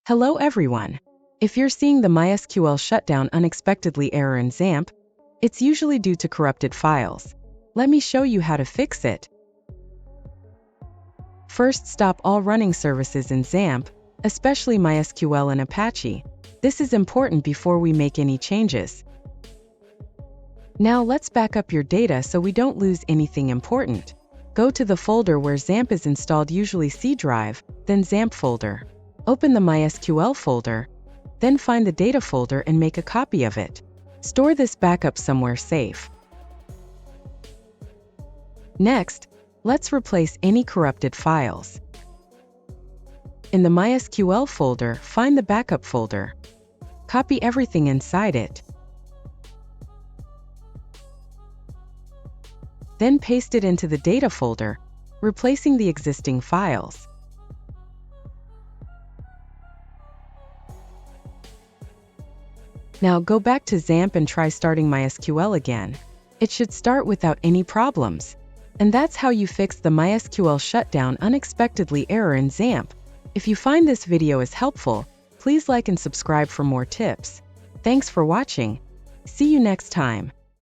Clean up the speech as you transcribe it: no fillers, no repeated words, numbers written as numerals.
Hello everyone. If you're seeing the MySQL Shutdown Unexpectedly error in XAMPP, it's usually due to corrupted files. Let me show you how to fix it. First, stop all running services in XAMPP, especially MySQL and Apache. This is important before we make any changes. Now let's back up your data so we don't lose anything important. Go to the folder where XAMPP is installed, usually C drive, then XAMPP folder. Open the MySQL folder, then find the data folder and make a copy of it. Store this backup somewhere safe. Next, let's replace any corrupted files. In the MySQL folder, find the backup folder. Copy everything inside it. Then paste it into the data folder, replacing the existing files. Now go back to XAMPP and try starting MySQL again. It should start without any problems. And that's how you fix the MySQL Shutdown Unexpectedly error in XAMPP. If you find this video is helpful, please like and subscribe for more tips. Thanks for watching. See you next time.